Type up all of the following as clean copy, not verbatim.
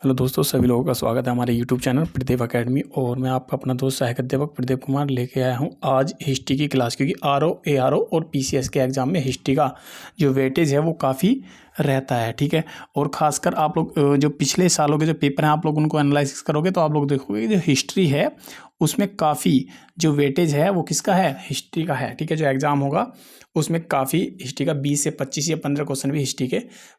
Hello दोस्तों, सभी लोगों का स्वागत है हमारे यूट्यूब चैनल प्रदीप एकेडमी। और मैं आपका अपना दोस्त सहायक अध्यापक प्रदीप कुमार लेके आया हूं आज हिस्ट्री की क्लास, क्योंकि आरओ एआरओ और पीसीएस के एग्ज़ाम में हिस्ट्री का जो वेटेज है वो काफ़ी रहता है। ठीक है, और ख़ासकर आप लोग जो पिछले सालों के जो पेपर हैं आप लोग उनको एनालिसिस करोगे तो आप लोग देखोगे कि जो हिस्ट्री है उसमें काफ़ी जो वेटेज है वो किसका है, हिस्ट्री का है। ठीक है, जो एग्ज़ाम होगा उसमें काफ़ी हिस्ट्री का 20 से 25 या 15 क्वेश्चन भी हिस्ट्री के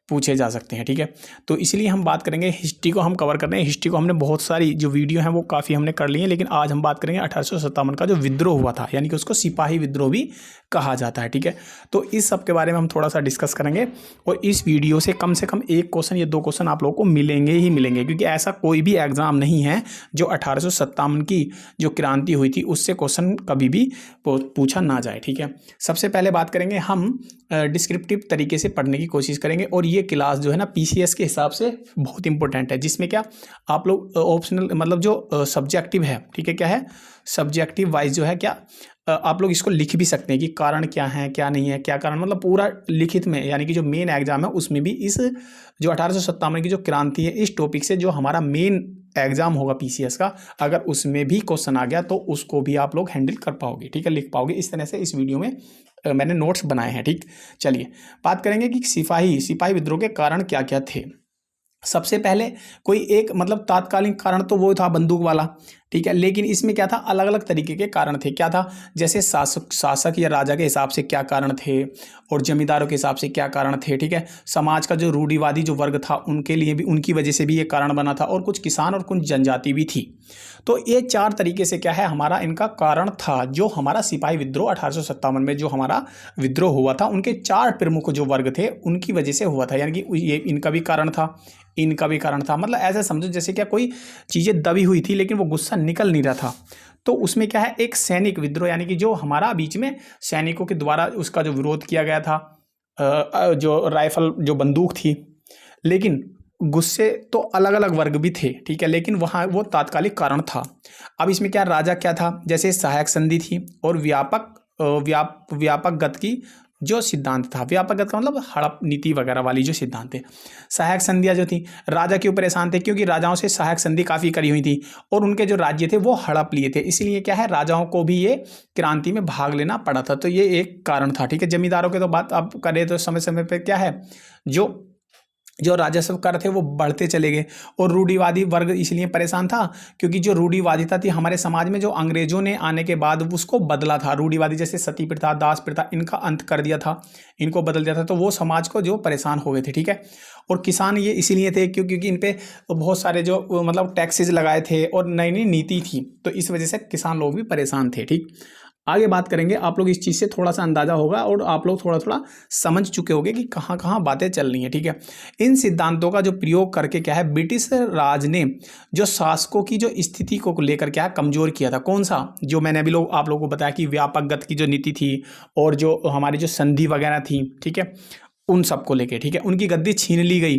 पूछे जा सकते हैं। ठीक है, तो इसलिए हम बात करेंगे, हिस्ट्री को हम कवर कर रहे हैं। हिस्ट्री को हमने बहुत सारी जो वीडियो हैं वो काफ़ी हमने कर ली हैं, लेकिन आज हम बात करेंगे 1857 का जो विद्रोह हुआ था, यानी कि उसको सिपाही विद्रोह भी कहा जाता है। ठीक है, तो इस सब के बारे में हम थोड़ा सा डिस्कस करेंगे और इस वीडियो से कम एक क्वेश्चन या 2 क्वेश्चन आप लोगों को मिलेंगे ही मिलेंगे, क्योंकि ऐसा कोई भी एग्जाम नहीं है जो 1857 की जो क्रांति हुई थी उससे क्वेश्चन कभी भी पूछा ना जाए। ठीक है, सबसे पहले बात करेंगे हम डिस्क्रिप्टिव तरीके से पढ़ने की कोशिश करेंगे, और ये क्लास जो है ना पीसीएस के हिसाब से बहुत इंपॉर्टेंट है, जिसमें क्या आप लोग ऑप्शनल मतलब जो सब्जेक्टिव है, ठीक है, क्या है सब्जेक्टिव वाइज जो है क्या आप लोग इसको लिख भी सकते हैं कि कारण क्या है क्या नहीं है, क्या कारण मतलब पूरा लिखित में, यानी कि जो मेन एग्जाम है उसमें भी इस जो 1857 की जो क्रांति है इस टॉपिक से जो हमारा मेन एग्जाम होगा पीसीएस का, अगर उसमें भी क्वेश्चन आ गया तो उसको भी आप लोग हैंडल कर पाओगे। ठीक है, लिख पाओगे। इस तरह से इस वीडियो में मैंने नोट्स बनाए हैं। ठीक, चलिए बात करेंगे कि सिपाही विद्रोह के कारण क्या क्या थे। सबसे पहले कोई एक मतलब तात्कालिक कारण तो वो था बंदूक वाला। ठीक है, लेकिन इसमें क्या था, अलग अलग तरीके के कारण थे। क्या था, जैसे शासक या राजा के हिसाब से क्या कारण थे और जमींदारों के हिसाब से क्या कारण थे। ठीक है, समाज का जो रूढ़िवादी जो वर्ग था उनके लिए भी, उनकी वजह से भी ये कारण बना था, और कुछ किसान और कुछ जनजाति भी थी। तो ये 4 तरीके से क्या है हमारा इनका कारण था। जो हमारा सिपाही विद्रोह 1857 में जो हमारा विद्रोह हुआ था, उनके 4 प्रमुख जो वर्ग थे उनकी वजह से हुआ था, यानी कि ये इनका भी कारण था, इनका भी कारण था। मतलब ऐसा समझो जैसे क्या कोई चीज़ें दबी हुई थी लेकिन वो गुस्सा निकल नहीं रहा था, तो उसमें क्या है एक सैनिक विद्रोह, यानी कि जो हमारा बीच में सैनिकों के द्वारा उसका जो विरोध किया गया था, जो राइफल जो बंदूक थी, लेकिन गुस्से तो अलग अलग वर्ग भी थे। ठीक है, लेकिन वहाँ वो तात्कालिक कारण था। अब इसमें क्या राजा क्या था, जैसे सहायक संधि थी और व्यापक गत की जो सिद्धांत था। व्यापक गत का मतलब हड़प नीति वगैरह वाली जो सिद्धांत थे। सहायक संधियाँ जो थी, राजा क्यों परेशान थे, क्योंकि राजाओं से सहायक संधि काफ़ी करी हुई थी और उनके जो राज्य थे वो हड़प लिए थे, इसलिए क्या है राजाओं को भी ये क्रांति में भाग लेना पड़ा था। तो ये एक कारण था। ठीक है, जमींदारों के तो बात आप करें तो समय समय पर क्या है जो राजस्व कर थे वो बढ़ते चले गए, और रूढ़िवादी वर्ग इसलिए परेशान था क्योंकि जो रूढ़िवादिता थी हमारे समाज में, जो अंग्रेजों ने आने के बाद उसको बदला था। रूढ़िवादी जैसे सती प्रथा, दास प्रथा, इनका अंत कर दिया था, इनको बदल दिया था, तो वो समाज को जो परेशान हो गए थे। ठीक है, और किसान ये इसीलिए थे क्योंकि इन पे बहुत सारे जो मतलब टैक्सेज लगाए थे और नई नई नीति थी, तो इस वजह से किसान लोग भी परेशान थे। ठीक, आगे बात करेंगे, आप लोग इस चीज़ से थोड़ा सा अंदाजा होगा और आप लोग थोड़ा थोड़ा समझ चुके होंगे कि कहाँ कहाँ बातें चल रही हैं। ठीक है, इन सिद्धांतों का जो प्रयोग करके क्या है ब्रिटिश राज ने जो शासकों की जो स्थिति को लेकर क्या कमजोर किया था। कौन सा, जो मैंने अभी आप लोगों को बताया कि व्यापक गत की जो नीति थी और जो हमारी जो संधि वगैरह थी, ठीक है, उन सबको लेके, ठीक है, उनकी गद्दी छीन ली गई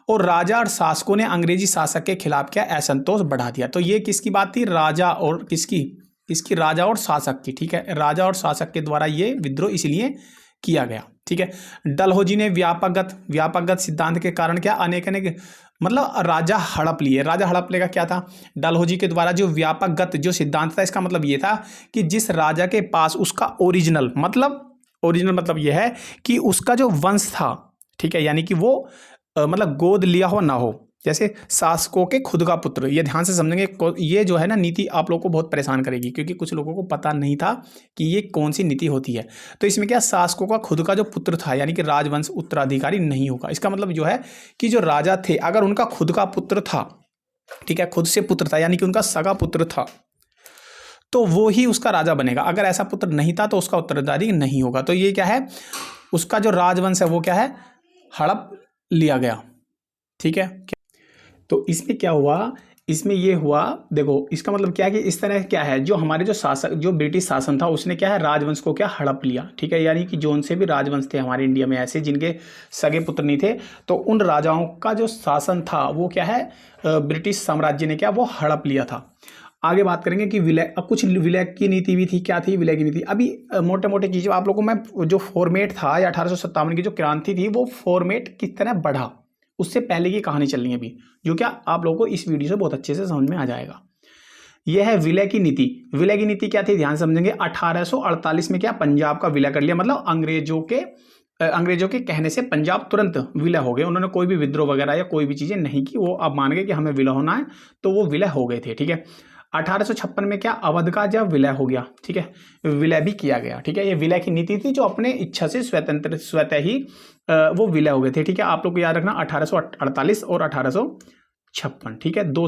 और राजा और शासकों ने अंग्रेजी शासक के खिलाफ क्या असंतोष बढ़ा दिया। तो ये किसकी बात थी, राजा और किसकी, इसकी राजा और शासक की। ठीक है, राजा और शासक के द्वारा ये विद्रोह इसलिए किया गया। ठीक है, डलहौजी ने व्यापकगत सिद्धांत के कारण क्या अनेक मतलब राजा हड़प लिए। राजा हड़प लेगा क्या था, डलहौजी के द्वारा जो व्यापकगत जो सिद्धांत था, इसका मतलब ये था कि जिस राजा के पास उसका ओरिजिनल मतलब यह है कि उसका जो वंश था, ठीक है, यानी कि वो मतलब गोद लिया हो ना हो, जैसे शासकों के खुद का पुत्र। ये ध्यान से समझेंगे, ये जो है ना नीति आप लोगों को बहुत परेशान करेगी, क्योंकि कुछ लोगों को पता नहीं था कि ये कौन सी नीति होती है। तो इसमें क्या शासकों का खुद का जो पुत्र था, यानी कि राजवंश उत्तराधिकारी नहीं होगा। इसका मतलब जो है कि जो राजा थे अगर उनका खुद का पुत्र था, ठीक है, खुद से पुत्र था, यानी कि उनका सगा पुत्र था, तो वो ही उसका राजा बनेगा। अगर ऐसा पुत्र नहीं था तो उसका उत्तराधिकारी नहीं होगा। तो ये क्या है, उसका जो राजवंश है वो क्या है, हड़प लिया गया। ठीक है, तो इसमें क्या हुआ, इसमें ये हुआ, देखो इसका मतलब क्या है कि इस तरह क्या है, जो हमारे जो शासक जो ब्रिटिश शासन था उसने क्या है राजवंश को क्या हड़प लिया। ठीक है, यानी कि जो उनसे भी राजवंश थे हमारे इंडिया में ऐसे जिनके सगे पुत्र नहीं थे, तो उन राजाओं का जो शासन था वो क्या है ब्रिटिश साम्राज्य ने क्या वो हड़प लिया था। आगे बात करेंगे कि विलय, कुछ विलय की नीति भी थी। क्या थी विलय की नीति, अभी मोटे मोटे चीज़ें आप लोगों को मैं जो फॉर्मेट था या 1857 की जो क्रांति थी वो फॉर्मेट किस तरह बढ़ा उससे पहले की कहानी चल रही है अभी, जो क्या आप लोगों को इस वीडियो से बहुत अच्छे से समझ में आ जाएगा। यह है विलय की नीति। विलय की नीति क्या थी, ध्यान समझेंगे। 1848 में क्या पंजाब का विलय कर लिया, मतलब अंग्रेजों के कहने से पंजाब तुरंत विलय हो गए। उन्होंने कोई भी विद्रोह वगैरह या कोई भी चीजें नहीं की, वो अब मान गए कि हमें विलय होना है, तो वो विलय हो गए थे। ठीक है। 1856 में क्या अवध का जब विलय हो गया, ठीक है, विलय भी किया गया। ठीक है, ये विलय की नीति थी जो अपने इच्छा से स्वतः ही वो विलय हो गए थे। ठीक है, आप लोग को याद रखना 1848 और 1856। ठीक है, 2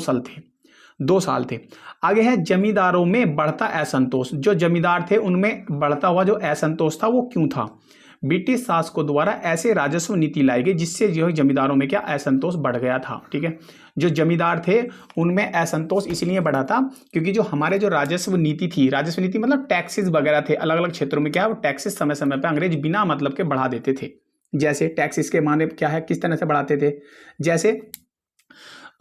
साल थे। आगे है जमींदारों में बढ़ता असंतोष। जो जमींदार थे उनमें बढ़ता हुआ जो असंतोष था वो क्यों था। ब्रिटिश शासकों द्वारा ऐसे राजस्व नीति लाई गई जिससे जो जमींदारों में क्या असंतोष बढ़ गया था। ठीक है, जो जमींदार थे उनमें असंतोष इसलिए बढ़ा था क्योंकि जो हमारे जो राजस्व नीति थी, राजस्व नीति मतलब टैक्सेस वगैरह थे, अलग अलग क्षेत्रों में क्या वो टैक्सेस समय समय पर अंग्रेज बिना मतलब के बढ़ा देते थे। जैसे टैक्सेस के माने क्या है, किस तरह से बढ़ाते थे, जैसे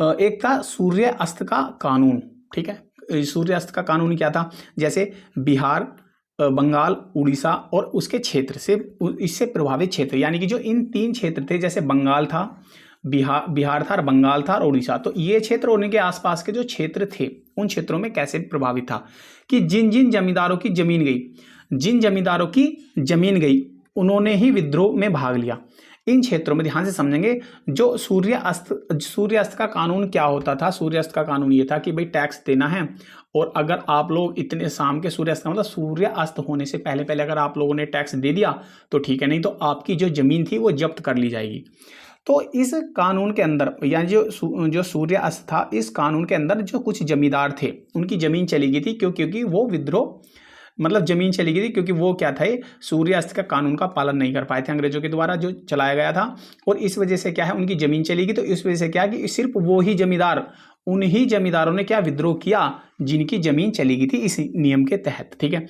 एक था सूर्य अस्त का कानून। ठीक है, सूर्य अस्त का कानून क्या था, जैसे बिहार, बंगाल, उड़ीसा और उसके क्षेत्र से इससे प्रभावित क्षेत्र, यानी कि जो इन 3 क्षेत्र थे, जैसे बंगाल था, बिहार था, बंगाल था और उड़ीसा, तो ये क्षेत्र और उनके आसपास के जो क्षेत्र थे उन क्षेत्रों में कैसे प्रभावित था कि जिन जिन जमींदारों की जमीन गई उन्होंने ही विद्रोह में भाग लिया। इन क्षेत्रों में ध्यान से समझेंगे, जो सूर्यास्त का कानून क्या होता था। सूर्यास्त का कानून ये था कि भाई टैक्स देना है, और अगर आप लोग इतने शाम के सूर्यास्त मतलब सूर्यास्त होने से पहले पहले अगर आप लोगों ने टैक्स दे दिया तो ठीक है, नहीं तो आपकी जो जमीन थी वो जब्त कर ली जाएगी। तो इस कानून के अंदर, यानी जो सूर्यास्त था, इस कानून के अंदर जो कुछ जमींदार थे उनकी जमीन चली गई थी, क्योंकि वो विद्रोह मतलब जमीन चली गई थी, क्योंकि वो क्या था, सूर्यास्त का कानून का पालन नहीं कर पाए थे अंग्रेजों के द्वारा जो चलाया गया था, और इस वजह से क्या है उनकी जमीन चली गई। तो इस वजह से क्या कि सिर्फ वो ही जमींदार, उन्हीं जमींदारों ने क्या विद्रोह किया जिनकी जमीन चली गई थी इस नियम के तहत। ठीक है,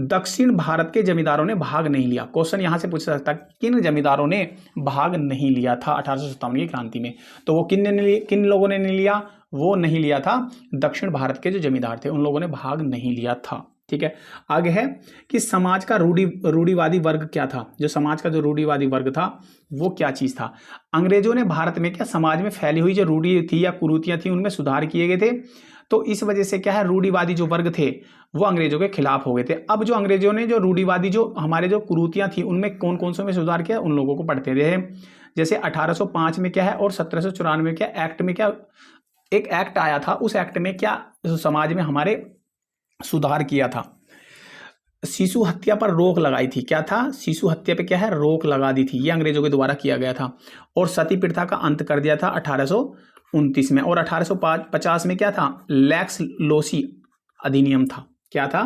दक्षिण भारत के जमींदारों ने भाग नहीं लिया। क्वेश्चन यहां से पूछ सकता है किन जमींदारों ने भाग नहीं लिया था 1857 की क्रांति में, तो वो किन लोगों ने नहीं लिया, वो नहीं लिया था दक्षिण भारत के जो जमींदार थे, उन लोगों ने भाग नहीं लिया था। ठीक है, आगे है कि समाज का रूढ़िवादी वर्ग क्या था। जो समाज का जो रूढ़िवादी वर्ग था वो क्या चीज था। अंग्रेजों ने भारत में क्या समाज में फैली हुई जो रूढ़ी थी या कुरीतियां थी उनमें सुधार किए गए थे, तो इस वजह से क्या है रूढ़िवादी जो वर्ग थे वो अंग्रेजों के खिलाफ हो गए थे। अब जो अंग्रेजों ने जो रूढ़िवादी जो हमारे जो कुरीतियां थी उनमें कौन कौन से में सुधार किया, उन लोगों को पढ़ते रहे। जैसे 1805 में क्या है और 1794 में क्या एक्ट में क्या एक एक्ट आया था, उस एक्ट में क्या समाज में हमारे सुधार किया था। शिशु हत्या पर रोक लगाई थी। क्या था, शिशु हत्या पे क्या है रोक लगा दी थी, ये अंग्रेजों के द्वारा किया गया था। और सती प्रथा का अंत कर दिया था 1829 में। और 1850 में क्या था, लैक्स लोसी अधिनियम था। क्या था,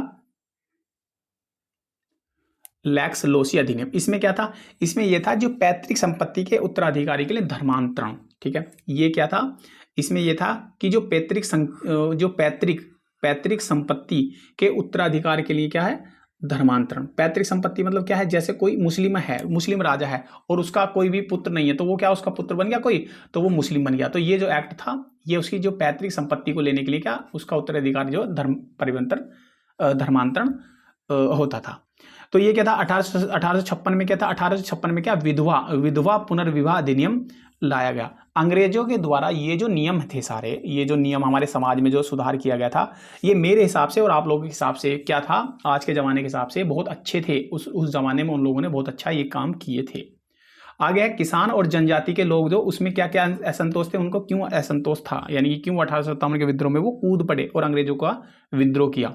लैक्स लोसी अधिनियम। इसमें क्या था, इसमें यह था जो पैतृक संपत्ति के उत्तराधिकारी के लिए धर्मांतरण। ठीक है, ये क्या था, इसमें यह था कि जो पैतृक संपत्ति के उत्तराधिकार के लिए क्या है धर्मांतरण। पैतृक संपत्ति मतलब क्या है, जैसे कोई मुस्लिम राजा है और उसका कोई भी पुत्र नहीं है, तो वो क्या उसका पुत्र बन गया कोई, तो वो मुस्लिम बन गया। तो ये जो एक्ट था ये उसकी जो पैतृक संपत्ति को लेने के लिए क्या उसका उत्तराधिकार जो धर्मांतरण होता था। तो ये क्या था 1856 में क्या था, 1856 में क्या विधवा पुनर्विवाह अधिनियम लाया गया। अंग्रेजों के द्वारा ये जो नियम थे सारे, ये जो नियम हमारे समाज में जो सुधार किया गया था, ये मेरे हिसाब से और आप लोगों के हिसाब से क्या था, आज के ज़माने के हिसाब से बहुत अच्छे थे। उस ज़माने में उन लोगों ने बहुत अच्छा ये काम किए थे। आगे है किसान और जनजाति के लोग जो उसमें क्या क्या असंतोष थे, उनको क्यों असंतोष था, यानी कि क्यों 1857 के विद्रोह में वो कूद पड़े और अंग्रेजों का विद्रोह किया।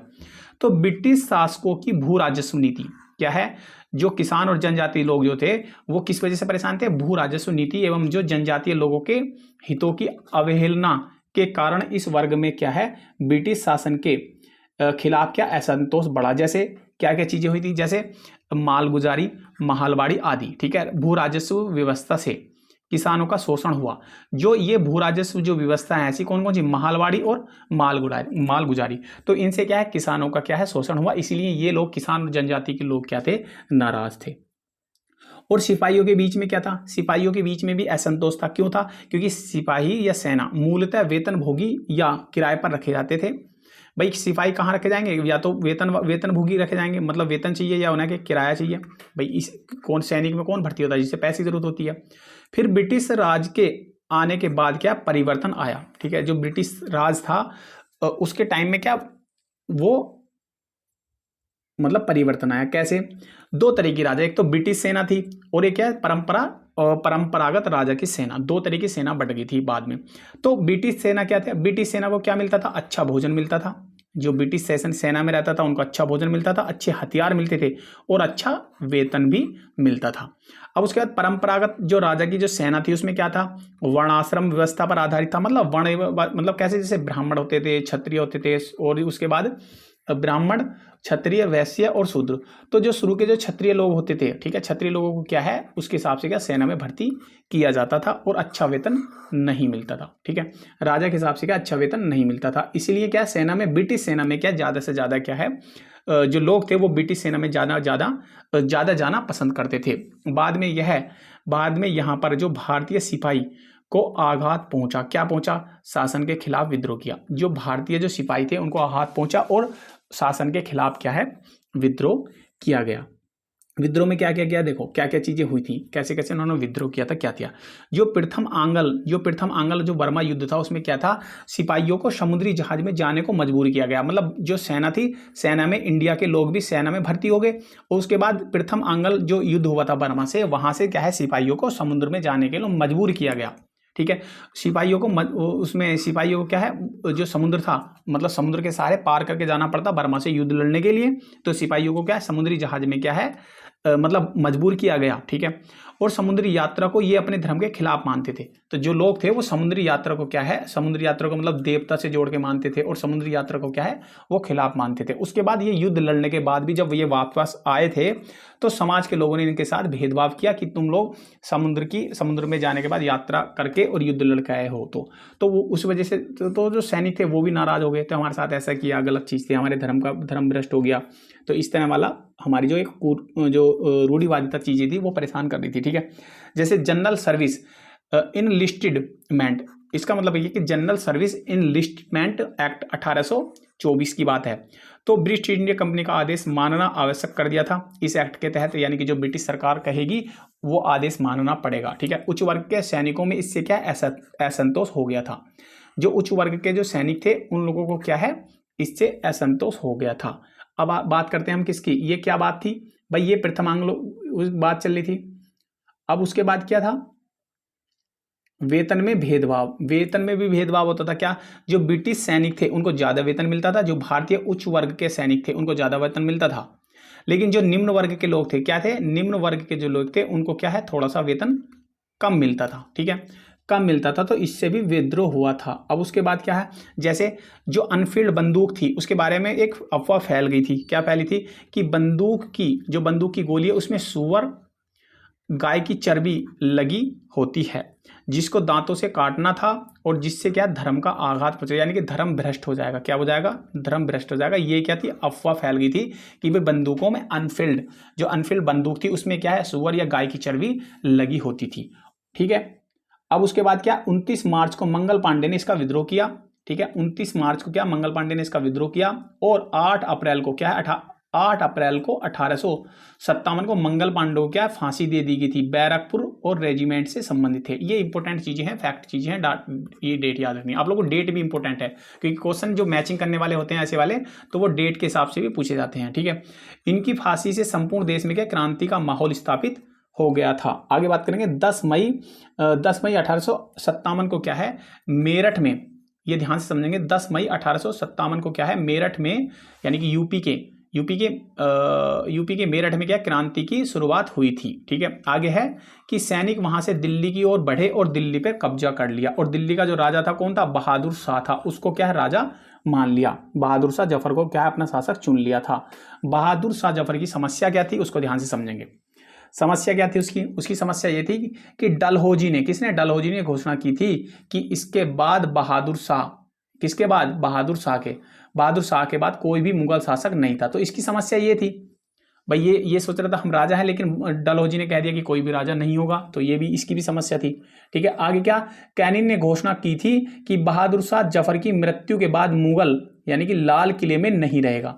तो ब्रिटिश शासकों की भू राजस्व नीति क्या है, जो किसान और जनजातीय लोग जो थे वो किस वजह से परेशान थे, भू राजस्व नीति एवं जो जनजातीय लोगों के हितों की अवहेलना के कारण इस वर्ग में क्या है ब्रिटिश शासन के खिलाफ क्या असंतोष बढ़ा। जैसे क्या क्या चीजें हुई थी, जैसे मालगुजारी, महलबाड़ी आदि। ठीक है, भू राजस्व व्यवस्था से किसानों का शोषण हुआ। जो ये भू राजस्व जो व्यवस्था है ऐसी कौन कौन सी, महलबाड़ी और मालगुजारी, तो इनसे क्या है किसानों का क्या है शोषण हुआ, इसीलिए ये लोग किसान और जनजाति के लोग क्या थे नाराज थे। और सिपाहियों के बीच में क्या था, सिपाहियों के बीच में भी असंतोष था। क्यों था, क्योंकि सिपाही या सेना मूलतः वेतन भोगी या किराए पर रखे जाते थे। भाई सिपाही कहाँ रखे जाएंगे, या तो वेतन भोगी रखे जाएंगे, मतलब वेतन चाहिए, या उन्हें किराया चाहिए। भाई इस कौन सैनिक में कौन भर्ती होता है जिससे पैसे की जरूरत होती है। फिर ब्रिटिश राज के आने के बाद क्या परिवर्तन आया, ठीक है। जो ब्रिटिश राज था उसके टाइम में क्या वो मतलब परिवर्तन आया। कैसे? दो तरह की राजा, एक तो ब्रिटिश सेना थी और एक क्या है परंपरागत राजा की सेना, दो तरह की सेना बढ़ गई थी बाद में। तो ब्रिटिश सेना क्या था? ब्रिटिश सेना को क्या मिलता था? अच्छा भोजन मिलता था। जो ब्रिटिश सेना में रहता था उनको अच्छा भोजन मिलता था, अच्छे हथियार मिलते थे और अच्छा वेतन भी मिलता था। अब उसके बाद परंपरागत जो राजा की जो सेना थी उसमें क्या था? वर्णाश्रम व्यवस्था पर आधारित था। मतलब वर्ण मतलब कैसे? जैसे ब्राह्मण होते थे, क्षत्रिय होते थे और उसके बाद ब्राह्मण, क्षत्रिय, वैश्य और शूद्र। तो जो शुरू के जो क्षत्रिय लोग होते थे, ठीक है, क्षत्रिय लोगों को क्या है उसके हिसाब से क्या सेना में भर्ती किया जाता था और अच्छा वेतन नहीं मिलता था, ठीक है। राजा के हिसाब से क्या अच्छा वेतन नहीं मिलता था, इसीलिए क्या सेना में, ब्रिटिश सेना में क्या ज्यादा से ज्यादा क्या है जो लोग थे वो ब्रिटिश सेना में ज्यादा जाना पसंद करते थे। बाद में यहाँ पर जो भारतीय सिपाही को आघात पहुंचा, क्या पहुंचा? शासन के खिलाफ विद्रोह किया। जो भारतीय जो सिपाही थे उनको आघात पहुंचा और शासन के खिलाफ क्या है विद्रोह किया गया। विद्रोह में क्या क्या किया? देखो क्या क्या चीजें हुई थी, कैसे कैसे उन्होंने विद्रोह किया था, क्या किया। जो प्रथम आंगल जो बर्मा युद्ध था उसमें क्या था? सिपाहियों को समुद्री जहाज में जाने को मजबूर किया गया। मतलब जो सेना थी, सेना में इंडिया के लोग भी सेना में भर्ती हो गए और उसके बाद प्रथम आंगल जो युद्ध हुआ था बर्मा से, वहां से क्या है सिपाहियों को समुद्र में जाने के लिए मजबूर किया गया, ठीक है। सिपाहियों को उसमें सिपाहियों को क्या है जो समुद्र था, मतलब समुद्र के सहारे पार करके जाना पड़ता बर्मा से युद्ध लड़ने के लिए। तो सिपाहियों को क्या है समुद्री जहाज में क्या है मतलब मजबूर किया गया, ठीक है। और समुद्री यात्रा को ये अपने धर्म के खिलाफ मानते थे। तो जो लोग थे वो समुद्री यात्रा को क्या है, समुद्री यात्रा को मतलब देवता से जोड़ के मानते थे और समुद्री यात्रा को क्या है वो खिलाफ मानते थे। उसके बाद ये युद्ध लड़ने के बाद भी जब ये वापस आए थे तो समाज के लोगों ने इनके साथ भेदभाव किया कि तुम लोग समुद्र में जाने के बाद यात्रा करके और युद्ध लड़ के आए हो। तो वो उस वजह से तो जो सैनिक थे वो भी नाराज हो गए थे, हमारे साथ ऐसा किया, गलत चीज़ थी, हमारे धर्म भ्रष्ट हो गया। तो इस तरह वाला हमारी जो रूढ़िवादिता चीजें थी वो परेशान कर रही थी, ठीक है। जैसे जनरल सर्विस इनलिस्टमेंट, इसका मतलब ये कि जनरल सर्विस इनलिस्टमेंट एक्ट 1824 की बात है। तो ब्रिटिश इंडिया कंपनी का आदेश मानना आवश्यक कर दिया था इस एक्ट के तहत, यानी कि जो ब्रिटिश सरकार कहेगी वो आदेश मानना पड़ेगा, ठीक है। उच्च वर्ग के सैनिकों में इससे क्या असंतोष हो गया था। जो उच्च वर्ग के जो सैनिक थे उन लोगों को क्या है इससे असंतोष हो गया था। अब बात करते हैं हम किसकी, ये क्या बात थी भाई, ये प्रथम आंग्लो बात चल रही थी। अब उसके बाद क्या था? वेतन में भेदभाव, वेतन में भी भेदभाव होता था। क्या? जो ब्रिटिश सैनिक थे उनको ज्यादा वेतन मिलता था, जो भारतीय उच्च वर्ग के सैनिक थे उनको ज्यादा वेतन मिलता था। लेकिन जो निम्न वर्ग के लोग थे, क्या थे? निम्न वर्ग के जो लोग थे उनको क्या है थोड़ा सा वेतन कम मिलता था, ठीक है, कम मिलता था। तो इससे भी विद्रोह हुआ था। अब उसके बाद क्या है, जैसे जो अनफील्ड बंदूक थी उसके बारे में एक अफवाह फैल गई थी। क्या फैली थी? कि बंदूक की गोली है उसमें सुअर, गाय की चर्बी लगी होती है, जिसको दांतों से काटना था और जिससे क्या धर्म का आघात पहुंचेगा, यानी कि धर्म भ्रष्ट हो जाएगा। क्या हो जाएगा? धर्म भ्रष्ट हो जाएगा। ये क्या थी? अफवाह फैल गई थी कि भाई बंदूकों में अनफिल्ड बंदूक थी उसमें क्या है सुअर या गाय की चर्बी लगी होती थी, ठीक है। अब उसके बाद क्या? 29 मार्च को मंगल पांडे ने इसका विद्रोह किया, ठीक है। 29 मार्च को क्या मंगल पांडे ने इसका विद्रोह किया और 8 अप्रैल को क्या है 8 अप्रैल को 1857 को मंगल पांडे को क्या फांसी दे दी गई थी। बैरकपुर और रेजिमेंट से संबंधित है। ये इंपॉर्टेंट चीजें हैं, फैक्ट चीजें हैं, ये डेट याद रखनी है आप लोगों को। डेट भी इंपॉर्टेंट है क्योंकि क्वेश्चन जो मैचिंग करने वाले होते हैं ऐसे वाले तो वो डेट के हिसाब से भी पूछे जाते हैं, ठीक है। इनकी फांसी से संपूर्ण देश में क्या क्रांति का माहौल स्थापित हो गया था। आगे बात करेंगे 10 मई 1857 को क्या है मेरठ में, ये ध्यान से समझेंगे, 10 मई 1857 को क्या है मेरठ में, यानी कि यूपी के मेरठ में क्या क्रांति की शुरुआत हुई थी, ठीक है। आगे है कि सैनिक वहां से दिल्ली की ओर बढ़े और दिल्ली पर कब्जा कर लिया और दिल्ली का जो राजा था कौन था? बहादुर शाह था, उसको क्या है राजा मान लिया। बहादुर शाह जफर को क्या है अपना शासक चुन लिया था। बहादुर शाह जफर की समस्या क्या थी उसको ध्यान से समझेंगे। समस्या क्या थी उसकी समस्या ये थी कि डलहौजी ने घोषणा की थी कि इसके बाद बहादुर शाह, किसके बाद? बहादुर शाह के बाद कोई भी मुगल शासक नहीं था। तो इसकी समस्या ये थी भाई, ये सोच रहा था हम राजा हैं, लेकिन डलहौजी ने कह दिया कि कोई भी राजा नहीं होगा, तो ये भी इसकी भी समस्या थी, ठीक है। आगे क्या? कैनिंग ने घोषणा की थी कि बहादुर शाह जफर की मृत्यु के बाद मुगल यानी कि लाल किले में नहीं रहेगा।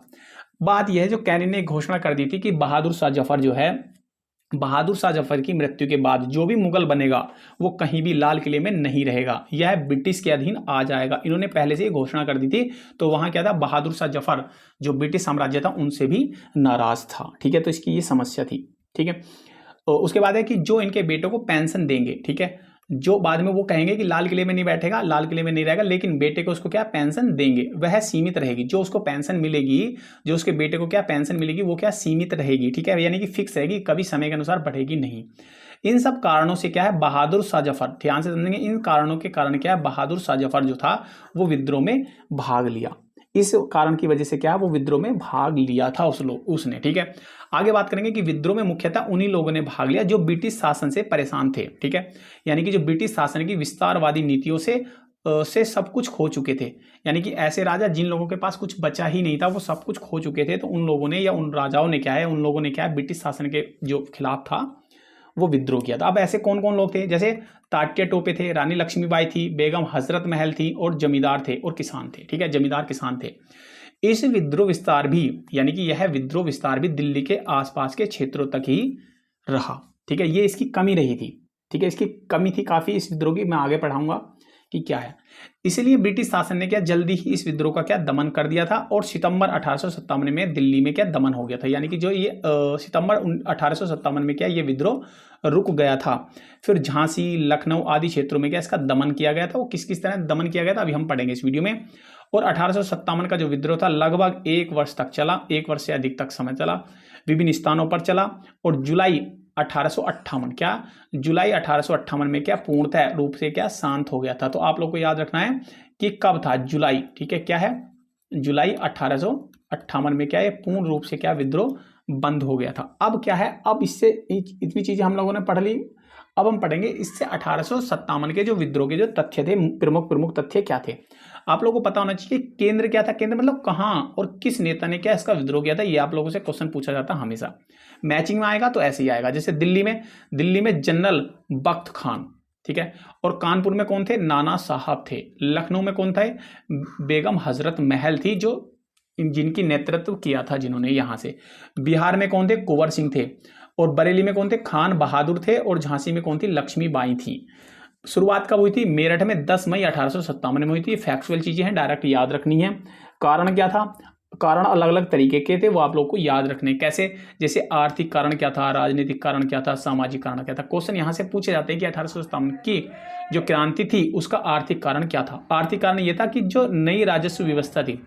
बात यह है जो कैनिंग ने घोषणा कर दी थी कि बहादुर शाह जफर जो है बहादुर शाह जफर की मृत्यु के बाद जो भी मुगल बनेगा वो कहीं भी लाल किले में नहीं रहेगा, यह ब्रिटिश के अधीन आ जाएगा। इन्होंने पहले से ही घोषणा कर दी थी। तो वहां क्या था, बहादुर शाह जफर जो ब्रिटिश साम्राज्य था उनसे भी नाराज था। ठीक है, तो इसकी ये समस्या थी। ठीक है, तो उसके बाद है कि जो इनके बेटों को पेंशन देंगे, ठीक है, जो बाद में वो कहेंगे कि लाल किले में नहीं बैठेगा, लाल किले में नहीं रहेगा, लेकिन बेटे को उसको क्या पेंशन देंगे, वह सीमित रहेगी। जो उसको पेंशन मिलेगी, जो उसके बेटे को क्या पेंशन मिलेगी, वो क्या सीमित रहेगी। ठीक है, यानी कि फिक्स रहेगी, कभी समय के अनुसार बढ़ेगी नहीं। इन सब कारणों से क्या है, बहादुर शाह जफर, ध्यान से समझेंगे, इन कारणों के कारण क्या है, बहादुर शाह जफर जो था वो विद्रोह में भाग लिया। इस कारण की वजह से क्या है, वो विद्रोह में भाग लिया था उसने। ठीक है, आगे बात करेंगे कि विद्रोह में मुख्यतः उन्हीं लोगों ने भाग लिया जो ब्रिटिश शासन से परेशान थे। ठीक है, यानी कि जो ब्रिटिश शासन की विस्तारवादी नीतियों से सब कुछ खो चुके थे। यानी कि ऐसे राजा जिन लोगों के पास कुछ बचा ही नहीं था, वो सब कुछ खो चुके थे, तो उन लोगों ने या उन राजाओं ने क्या है, उन लोगों ने क्या है, ब्रिटिश शासन के जो खिलाफ था वो विद्रोह किया था। अब ऐसे कौन कौन लोग थे, जैसे तात्या टोपे थे, रानी लक्ष्मीबाई थी, बेगम हजरत महल थी, और जमींदार थे और किसान थे। ठीक है, जमींदार किसान थे। इस विद्रोह विस्तार भी, यानी कि यह विद्रोह विस्तार भी दिल्ली के आसपास के क्षेत्रों तक ही रहा। ठीक है, ये इसकी कमी रही थी। ठीक है, इसकी कमी थी काफी इस विद्रोह की, मैं आगे पढ़ाऊंगा कि क्या है। इसलिए ब्रिटिश शासन ने क्या जल्दी ही इस विद्रोह का क्या दमन कर दिया था, और सितंबर 1857 में दिल्ली में क्या दमन हो गया था। यानी कि जो ये सितंबर 1857 में क्या ये विद्रोह रुक गया था। फिर झांसी, लखनऊ आदि क्षेत्रों में क्या इसका दमन किया गया था। वो किस किस तरह दमन किया गया था अभी हम पढ़ेंगे इस वीडियो में। और 1857 का जो विद्रोह था लगभग 1 वर्ष तक चला, 1 वर्ष से अधिक तक समय चला, विभिन्न स्थानों पर चला, और जुलाई 1858 क्या, जुलाई 1858 में क्या पूर्णतः रूप से क्या शांत हो गया था। तो आप लोग को याद रखना है कि कब था, जुलाई। ठीक है, क्या है, जुलाई 1858 में क्या है पूर्ण रूप से क्या विद्रोह बंद हो गया था। अब क्या है, अब इससे इतनी चीजें हम लोगों ने पढ़ ली। अब हम पढ़ेंगे इससे 1857 के जो विद्रोह के जो तथ्य थे, प्रमुख तथ्य क्या थे। आप लोगों को पता होना चाहिए कि केंद्र क्या था, केंद्र मतलब कहाँ और किस नेता ने क्या इसका विद्रोह किया था। ये आप लोगों से क्वेश्चन पूछा जाता है हमेशा। मैचिंग में आएगा तो ऐसे ही आएगा, जैसे दिल्ली में जनरल बख्त खान, ठीक है, और कानपुर में कौन थे, नाना साहब थे। लखनऊ में कौन था, बेगम हजरत महल थी, जो जिनकी नेतृत्व किया था जिन्होंने यहाँ से। बिहार में कौन थे, कुंवर सिंह थे, और बरेली में कौन थे, खान बहादुर थे, और झांसी में कौन थी, लक्ष्मीबाई थी। शुरुआत कब हुई थी, मेरठ में 10 मई 1857 में हुई थी। फैक्चुअल चीजें हैं, डायरेक्ट याद रखनी है। कारण क्या था, कारण अलग अलग तरीके के थे, वो आप लोग को याद रखने। कैसे, जैसे आर्थिक कारण क्या था, राजनीतिक कारण क्या था, सामाजिक कारण क्या था। क्वेश्चन यहाँ से पूछे जाते हैं कि 1857 की जो क्रांति थी उसका आर्थिक कारण क्या था। आर्थिक कारण ये था कि जो नई राजस्व व्यवस्था थी,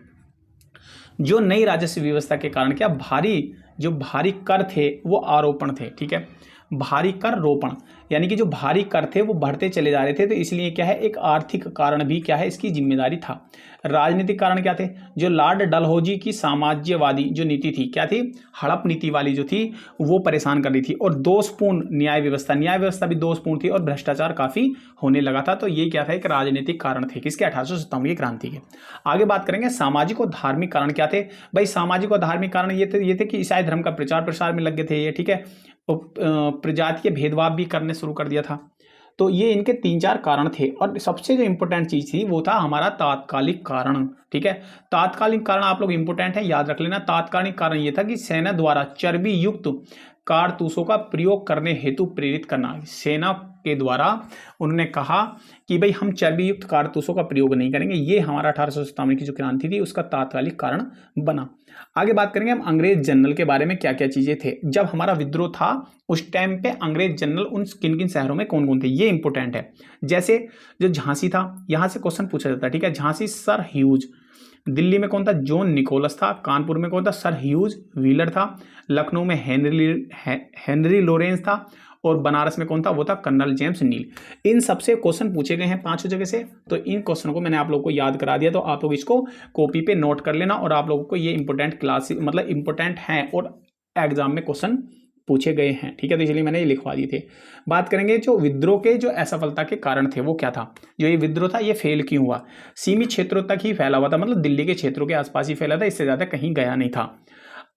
जो नई राजस्व व्यवस्था के कारण क्या भारी कर थे वो आरोपण थे। ठीक है, भारी कर रोपण, यानी कि जो भारी कर थे वो बढ़ते चले जा रहे थे, तो इसलिए क्या है एक आर्थिक कारण भी क्या है इसकी जिम्मेदारी था। राजनीतिक कारण क्या थे, जो लॉर्ड डलहौजी की साम्राज्यवादी जो नीति थी, क्या थी, हड़प नीति वाली जो थी वो परेशान कर रही थी, और दोषपूर्ण न्याय व्यवस्था भी दोषपूर्ण थी, और भ्रष्टाचार काफी होने लगा था। तो ये क्या था, एक राजनीतिक कारण थे किसके, 1857 की क्रांति के। आगे बात करेंगे सामाजिक और धार्मिक कारण क्या थे। भाई सामाजिक और धार्मिक कारण ये थे कि ईसाई धर्म का प्रचार प्रसार में लगे थे ये। ठीक है, प्रजातीय भेदभाव भी करने शुरू कर दिया था। तो ये इनके 3-4 कारण थे, और सबसे जो इंपॉर्टेंट चीज थी वो था हमारा तात्कालिक कारण। ठीक है, तात्कालिक कारण आप लोग इंपॉर्टेंट है, याद रख लेना। तात्कालिक कारण ये था कि सेना द्वारा चर्बी युक्त कारतूसों का प्रयोग करने हेतु प्रेरित करना। सेना के द्वारा उन्होंने कहा कि भाई हम चर्बी युक्त कारतूसों का प्रयोग नहीं करेंगे। ये हमारा 1857 की जो क्रांति थी उसका तात्कालिक कारण बना। आगे बात करेंगे हम अंग्रेज जनरल के बारे में, क्या क्या चीजें थे जब हमारा विद्रोह था उस टाइम पे। अंग्रेज जनरल उन किन किन शहरों में कौन कौन थे, ये इंपॉर्टेंट है। जैसे जो झांसी था, यहां से क्वेश्चन पूछा जाता है। ठीक है, झांसी सर ह्यूज, दिल्ली में कौन था, जॉन निकोलस था, कानपुर में कौन था, सर ह्यूज व्हीलर था, लखनऊ में हेनरी लॉरेंस था, और बनारस में कौन था, वो था कर्नल जेम्स नील। इन सबसे क्वेश्चन पूछे गए हैं 5 जगह से। तो इन क्वेश्चन को मैंने आप लोगों को याद करा दिया, तो आप लोग इसको कॉपी पे नोट कर लेना, और आप लोगों को ये इंपॉर्टेंट क्लास मतलब इंपॉर्टेंट हैं और एग्जाम में क्वेश्चन पूछे गए हैं। ठीक है, तो इसलिए मैंने ये लिखवा दिए थे। बात करेंगे जो विद्रोह के जो असफलता के कारण थे वो क्या था। जो ये विद्रोह था ये फेल क्यों हुआ, सीमित क्षेत्रों तक ही फैला हुआ था, मतलब दिल्ली के क्षेत्रों के आसपास ही फैला था, इससे ज्यादा कहीं गया नहीं था।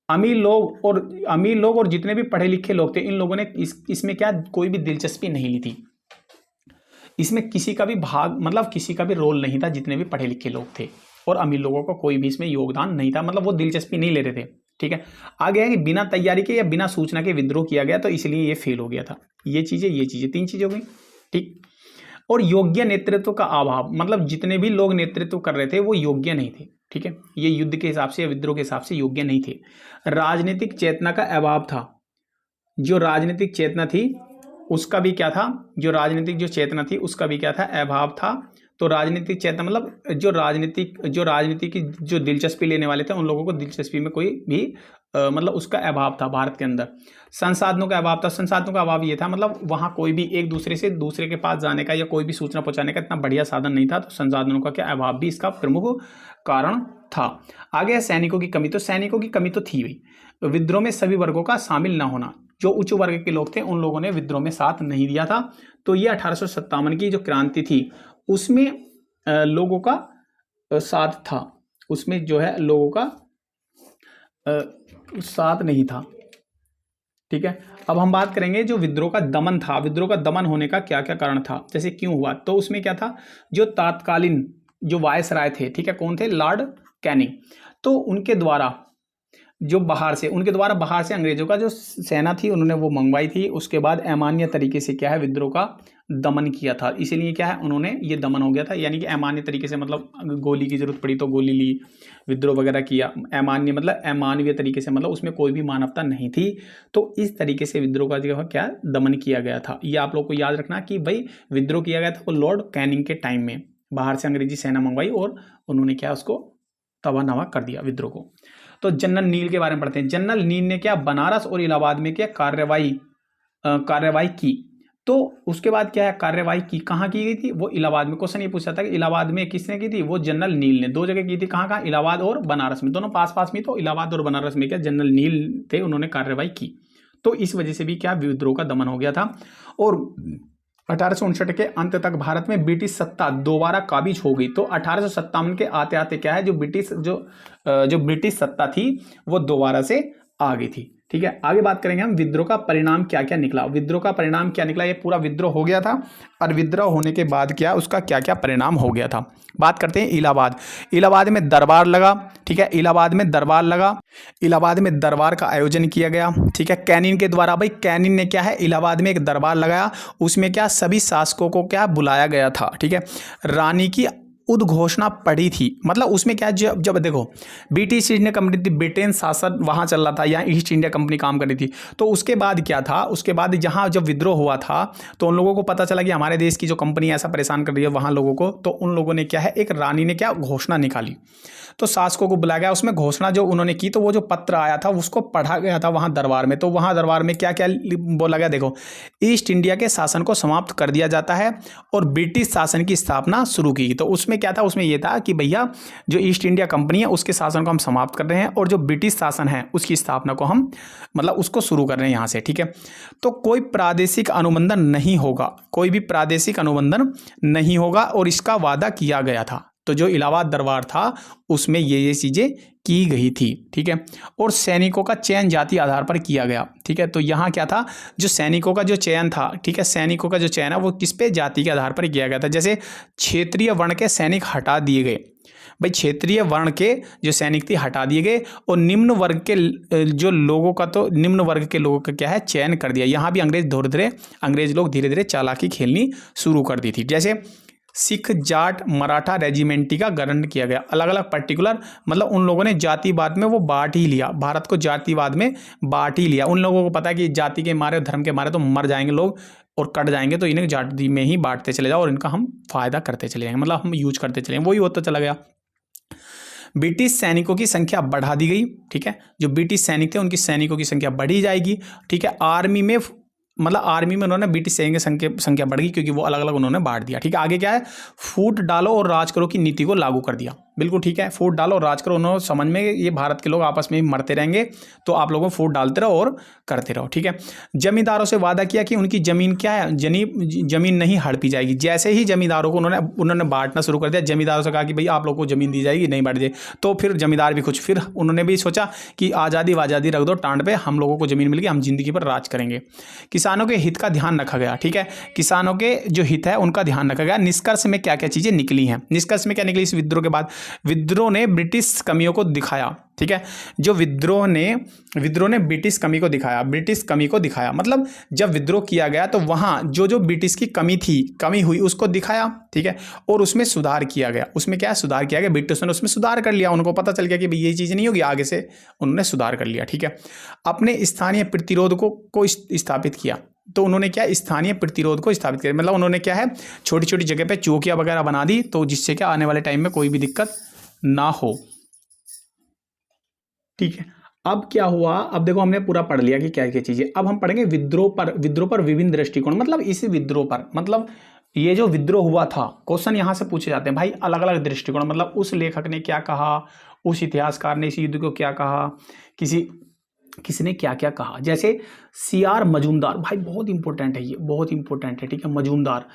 अमीर लोग और जितने भी पढ़े लिखे लोग थे, इन लोगों ने इसमें क्या कोई भी दिलचस्पी नहीं ली थी। इसमें किसी का भी किसी का भी रोल नहीं था। जितने भी पढ़े लिखे लोग थे और अमीर लोगों का कोई भी इसमें योगदान नहीं था, मतलब वो दिलचस्पी नहीं ले रहे थे। ठीक है। आगे है कि बिना तैयारी के या बिना सूचना के विद्रोह किया गया, तो इसलिए ये फेल हो गया था। ये चीजें 3 चीजें हो गई, ठीक। और योग्य नेतृत्व का अभाव, मतलब जितने भी लोग नेतृत्व कर रहे थे वो योग्य नहीं थे, ठीक है। ये युद्ध के हिसाब से या विद्रोह के हिसाब से योग्य नहीं थे। राजनीतिक चेतना का अभाव था, जो राजनीतिक चेतना थी उसका भी क्या था, जो राजनीतिक जो चेतना थी उसका भी क्या था, अभाव था। तो राजनीतिक चेतना मतलब जो राजनीति की जो दिलचस्पी लेने वाले थे उन लोगों को दिलचस्पी में कोई भी मतलब उसका अभाव था भारत के अंदर। संसाधनों का अभाव था, संसाधनों का अभाव ये था मतलब वहाँ कोई भी एक दूसरे से दूसरे के पास जाने का या कोई भी सूचना पहुँचाने का इतना बढ़िया साधन नहीं था, तो संसाधनों का क्या अभाव भी इसका प्रमुख कारण था। आगे है सैनिकों की कमी। तो सैनिकों की कमी तो थी भाई। विद्रोह में सभी वर्गों का शामिल न होना, जो उच्च वर्ग के लोग थे उन लोगों ने विद्रोह में साथ नहीं दिया था। तो ये 1857 की जो क्रांति थी उसमें लोगों का साथ था, उसमें जो है लोगों का साथ नहीं था, ठीक है। अब हम बात करेंगे जो विद्रोह का दमन था, विद्रोह का दमन होने का क्या क्या कारण था, जैसे क्यों हुआ। तो उसमें क्या था, जो तात्कालीन जो वायसराय थे, ठीक है, कौन थे, लॉर्ड कैनिंग। तो उनके द्वारा जो बाहर से अंग्रेजों का जो सेना थी उन्होंने वो मंगवाई थी। उसके बाद अमान्य तरीके से क्या है विद्रोह का दमन किया था, इसीलिए क्या है उन्होंने ये दमन हो गया था। यानी कि अमान्य तरीके से मतलब गोली की जरूरत पड़ी तो गोली ली, विद्रोह वगैरह किया। अमान्य मतलब अमानवीय तरीके से, मतलब उसमें कोई भी मानवता नहीं थी। तो इस तरीके से विद्रोह का जो है क्या दमन किया गया था। ये आप लोग को याद रखना कि भाई विद्रोह किया गया था वो लॉर्ड कैनिंग के टाइम में, बाहर से अंग्रेजी सेना मंगवाई और उन्होंने क्या उसको तबाह नवा कर दिया विद्रोह को। तो जनरल नील के बारे में पढ़ते हैं। जनरल नील ने क्या बनारस और इलाहाबाद में क्या कार्यवाही की। तो उसके बाद क्या है, कार्यवाही की कहाँ की गई थी, वो इलाहाबाद में। क्वेश्चन ये पूछा था कि इलाहाबाद में किसने की थी, वो जनरल नील ने। 2 जगह की थी, कहाँ कहाँ, इलाहाबाद और बनारस में, दोनों पास पास में। तो इलाहाबाद और बनारस में क्या जनरल नील थे, उन्होंने कार्यवाही की। तो इस वजह से भी क्या विद्रोह का दमन हो गया था। और 1859 के अंत तक भारत में ब्रिटिश सत्ता दोबारा काबिज हो गई। तो 1857 के आते आते क्या है, जो ब्रिटिश सत्ता थी वो दोबारा से आ गई थी, ठीक है। आगे बात करेंगे हम विद्रोह का परिणाम क्या क्या निकला। विद्रोह का परिणाम क्या निकला, ये पूरा विद्रोह हो गया था और विद्रोह होने के बाद क्या उसका क्या क्या परिणाम हो गया था। बात करते हैं इलाहाबाद में दरबार लगा, ठीक है। इलाहाबाद में दरबार का आयोजन किया गया, ठीक है, कैनिंग के द्वारा। भाई कैनिंग ने क्या है इलाहाबाद में एक दरबार लगाया, उसमें क्या सभी शासकों को क्या बुलाया गया था, ठीक है। रानी की उद्घोषणा पड़ी थी, मतलब उसमें क्या जब देखो ब्रिटिश इंडिया कंपनी थी, ब्रिटेन शासन वहाँ चल रहा था, यहाँ ईस्ट इंडिया कंपनी काम कर रही थी। तो उसके बाद क्या था, उसके बाद जहाँ जब विद्रोह हुआ था तो उन लोगों को पता चला कि हमारे देश की जो कंपनी ऐसा परेशान कर रही है वहाँ लोगों को। तो उन लोगों ने क्या है, एक रानी ने क्या घोषणा निकाली, तो शासकों को बुलाया गया। उसमें घोषणा जो उन्होंने की, तो वो जो पत्र आया था उसको पढ़ा गया था वहाँ दरबार में। तो वहाँ दरबार में क्या क्या बोला गया, देखो ईस्ट इंडिया के शासन को समाप्त कर दिया जाता है और ब्रिटिश शासन की स्थापना शुरू की। तो उसमें क्या था, उसमें ये था कि भैया जो ईस्ट इंडिया कंपनी है उसके शासन को हम समाप्त कर रहे हैं और जो ब्रिटिश शासन है उसकी स्थापना को हम मतलब उसको शुरू कर रहे हैं यहाँ से, ठीक है। तो कोई प्रादेशिक अनुबंधन नहीं होगा, और इसका वादा किया गया था। तो जो इलाहाबाद दरबार था उसमें ये चीज़ें की गई थी, ठीक है। और सैनिकों का चयन जाति आधार पर किया गया, ठीक है। तो यहाँ क्या था, जो सैनिकों का जो चयन था, ठीक है, सैनिकों का जो चयन है वो किस पे, जाति के आधार पर किया गया था। जैसे क्षेत्रीय वर्ण के सैनिक हटा दिए गए, भाई क्षेत्रीय वर्ण के जो सैनिक थे हटा दिए गए, और निम्न वर्ग के लोगों का क्या है चयन कर दिया। यहाँ भी अंग्रेज लोग धीरे धीरे चालाकी खेलनी शुरू कर दी थी। जैसे सिख, जाट, मराठा, रेजिमेंटी का गठन किया गया, अलग अलग पर्टिकुलर, मतलब उन लोगों ने जातिवाद में वो बांट ही लिया, भारत को जातिवाद में बांट ही लिया। उन लोगों को पता है कि जाति के मारे, धर्म के मारे तो मर जाएंगे लोग और कट जाएंगे, तो इन्हें जाति में ही बांटते चले जाओ और इनका हम फायदा करते चले जाएंगे, मतलब हम यूज करते चले, वही होता चला गया। ब्रिटिश सैनिकों की संख्या बढ़ा दी गई, ठीक है। जो ब्रिटिश सैनिक थे उनकी सैनिकों की संख्या बढ़ी जाएगी, ठीक है। आर्मी में उन्होंने ब्रिटिश सैनिक की संख्या बढ़ गई क्योंकि वो अलग अलग उन्होंने बांट दिया, ठीक है। आगे क्या है, फूट डालो और राज करो की नीति को लागू कर दिया, बिल्कुल ठीक है। फूट डालो और राज करो, उन्होंने समझ में ये भारत के लोग आपस में मरते रहेंगे, तो आप लोगों फूट डालते रहो और करते रहो, ठीक है। जमींदारों से वादा किया कि उनकी जमीन क्या है, जमीन नहीं हड़पी जाएगी। जैसे ही जमींदारों को उन्होंने बांटना शुरू कर दिया, जमींदारों से कहा कि भाई आप लोगों को जमीन दी जाएगी, नहीं बांट जाए, तो फिर जमींदार भी कुछ, फिर उन्होंने भी सोचा कि आज़ादी रख दो टांड पे, हम लोगों को जमीन मिल गई, हम जिंदगी पर राज करेंगे। किसानों के हित का ध्यान रखा गया, ठीक है। किसानों के जो हित है उनका ध्यान रखा गया। निष्कर्ष में क्या क्या चीज़ें निकली हैं, निष्कर्ष में क्या निकली इस विद्रोह के बाद, विद्रोह ने ब्रिटिश कमियों को दिखाया, ठीक है। जो विद्रोह ने ब्रिटिश कमी को दिखाया, मतलब जब विद्रोह किया गया तो वहाँ जो ब्रिटिश की कमी हुई उसको दिखाया, ठीक है, और उसमें सुधार किया गया। उसमें क्या सुधार किया गया, ब्रिटिश ने उसमें सुधार कर लिया, उनको पता चल गया कि भाई ये चीज़ नहीं होगी, आगे से उन्होंने सुधार कर लिया, ठीक है। अपने स्थानीय प्रतिरोध को स्थापित किया, तो उन्होंने क्या स्थानीय प्रतिरोध को स्थापित किया, मतलब उन्होंने क्या है छोटी छोटी जगह पे चौकियां वगैरह बना दी, तो जिससे क्या आने वाले टाइम में कोई भी दिक्कत ना हो, ठीक है। अब क्या हुआ, अब देखो हमने पूरा पढ़ लिया कि क्या क्या चीजें। अब हम पढ़ेंगे विद्रोह पर विभिन्न दृष्टिकोण, मतलब इस विद्रोह पर, मतलब ये जो विद्रोह हुआ था, क्वेश्चन यहां से पूछे जाते हैं भाई अलग अलग दृष्टिकोण, मतलब उस लेखक ने क्या कहा, उस इतिहासकार ने इस युद्ध को क्या कहा, किसने क्या क्या कहा। जैसे CR मजूमदार, भाई बहुत इंपॉर्टेंट है, ये बहुत इंपॉर्टेंट है, ठीक है। मजूमदार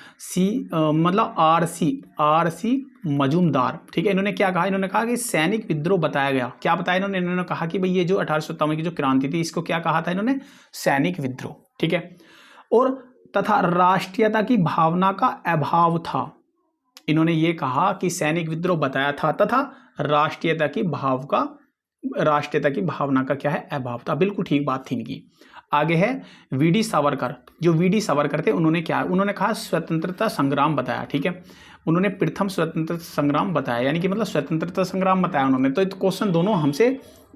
मतलब RC मजूमदार, ठीक है। इन्होंने क्या कहा, इन्होंने कहा कि सैनिक विद्रोह बताया गया। क्या बताया इन्होंने कहा कि भाई ये जो 1857 की जो क्रांति थी, इसको क्या कहा था इन्होंने, सैनिक विद्रोह, ठीक है। और तथा राष्ट्रीयता की भावना का अभाव था, इन्होंने ये कहा कि सैनिक विद्रोह बताया था तथा राष्ट्रीयता की भावना का क्या है, अभाव था। बिल्कुल ठीक बात थी इनकी। आगे है VD सावरकर, जो VD सावरकर थे, उन्होंने कहा स्वतंत्रता संग्राम बताया, ठीक है। उन्होंने प्रथम स्वतंत्रता संग्राम बताया, यानी कि मतलब स्वतंत्रता संग्राम बताया उन्होंने। तो क्वेश्चन दोनों हमसे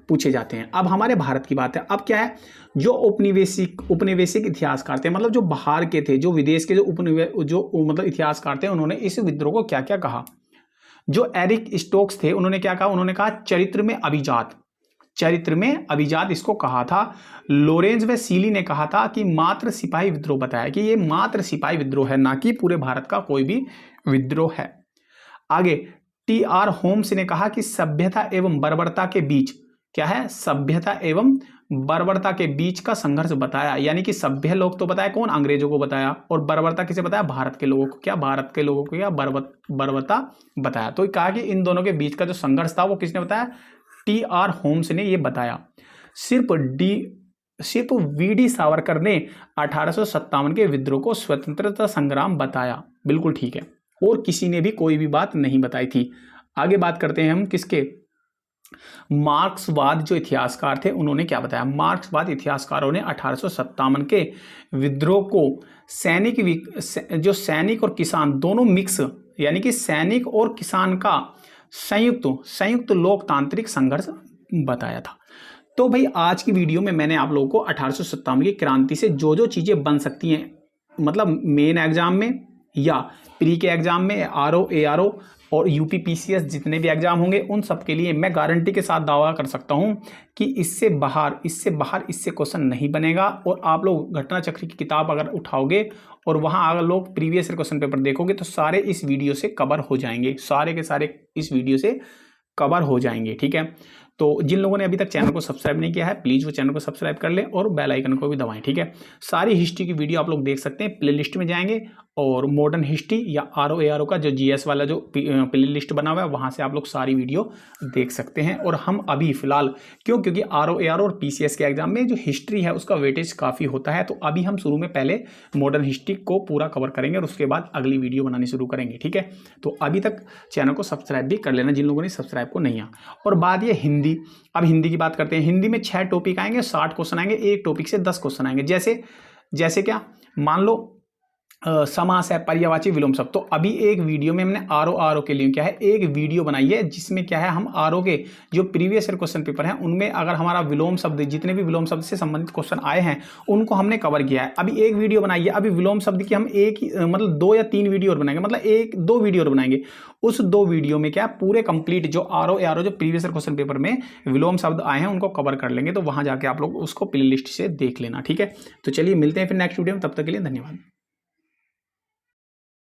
पूछे जाते हैं। अब हमारे भारत की बात है। अब क्या है, जो उपनिवेशिक इतिहासकार थे, मतलब जो बाहर के थे, जो विदेश के मतलब इतिहासकार थे, उन्होंने इस विद्रोह को क्या क्या कहा। जो एरिक स्टोक्स थे, उन्होंने क्या कहा, उन्होंने कहा चरित्र में अभिजात इसको कहा था। लोरेंज व सीली ने कहा था कि मात्र सिपाही विद्रोह बताया, कि ये मात्र सिपाही विद्रोह है, ना कि पूरे भारत का कोई भी विद्रोह है। आगे TR होम्स ने कहा कि सभ्यता एवं बर्बरता के बीच क्या है, सभ्यता एवं बर्बरता के बीच का संघर्ष बताया, यानी कि सभ्य लोग तो बताया कौन, अंग्रेजों को बताया, और बर्बरता किसे बताया, भारत के लोगों को क्या बर्बरता बताया। तो कहा कि इन दोनों के बीच का जो संघर्ष था वो किसने बताया, TR होम्स ने ये बताया। सिर्फ VD सावरकर ने 1857 के विद्रोह को स्वतंत्रता संग्राम बताया, बिल्कुल ठीक है, और किसी ने भी कोई भी बात नहीं बताई थी। आगे बात करते हैं हम किसके, मार्क्सवाद जो इतिहासकार थे, उन्होंने क्या बताया। मार्क्सवाद इतिहासकारों ने 1857 के विद्रोह को सैनिक और किसान दोनों मिक्स, यानी कि सैनिक और किसान का संयुक्त लोकतांत्रिक संघर्ष बताया था। तो भाई आज की वीडियो में मैंने आप लोगों को 1857 की क्रांति से जो चीजें बन सकती हैं, मतलब मेन एग्जाम में या प्री के एग्जाम में, RO ARO और UP PCS जितने भी एग्जाम होंगे, उन सब के लिए मैं गारंटी के साथ दावा कर सकता हूं कि इससे बाहर इससे क्वेश्चन नहीं बनेगा। और आप लोग घटना चक्र की किताब अगर उठाओगे और वहां अगर लोग प्रीवियस ईयर क्वेश्चन पेपर देखोगे तो सारे इस वीडियो से कवर हो जाएंगे, सारे के सारे इस वीडियो से कवर हो जाएंगे, ठीक है। तो जिन लोगों ने अभी तक चैनल को सब्सक्राइब नहीं किया है, प्लीज़ वो चैनल को सब्सक्राइब कर लें और बेल आइकन को भी दबाएं, ठीक है। सारी हिस्ट्री की वीडियो आप लोग देख सकते हैं, प्ले लिस्ट में जाएंगे और मॉडर्न हिस्ट्री या RO ARO का जो GS वाला जो प्ले लिस्ट बना हुआ है, वहाँ से आप लोग सारी वीडियो देख सकते हैं। और हम अभी फिलहाल क्योंकि RO ARO और PCS के एग्जाम में जो हिस्ट्री है उसका वेटेज काफ़ी होता है, तो अभी हम शुरू में पहले मॉडर्न हिस्ट्री को पूरा कवर करेंगे और उसके बाद अगली वीडियो बनानी शुरू करेंगे, ठीक है। तो अभी तक चैनल को सब्सक्राइब भी कर लेना जिन लोगों ने सब्सक्राइब को नहीं किया। और बात ये हिंदी, अब हिंदी की बात करते हैं। हिंदी में 6 टॉपिक आएंगे, 60 क्वेश्चन आएंगे, एक टॉपिक से 10 क्वेश्चन आएंगे। जैसे क्या, मान लो समास है, पर्यायवाची, विलोम शब्द। तो अभी एक वीडियो में हमने RO ARO के लिए क्या है एक वीडियो बनाई है, जिसमें क्या है हम RO के जो प्रीवियस ईयर क्वेश्चन पेपर हैं उनमें अगर हमारा विलोम शब्द, जितने भी विलोम शब्द से संबंधित क्वेश्चन आए हैं उनको हमने कवर किया है। अभी एक वीडियो बनाई है, अभी विलोम शब्द की हम मतलब 2 या 3 वीडियो और बनाएंगे, मतलब 1-2 वीडियो और बनाएंगे। उस 2 वीडियो में क्या पूरे कंप्लीट जो RO ARO जो प्रीवियस ईयर क्वेश्चन पेपर में विलोम शब्द आए हैं उनको कवर कर लेंगे। तो वहां जाके आप लोग उसको प्ले लिस्ट से देख लेना, ठीक है। तो चलिए मिलते हैं फिर नेक्स्ट वीडियो में, तब तक के लिए धन्यवाद।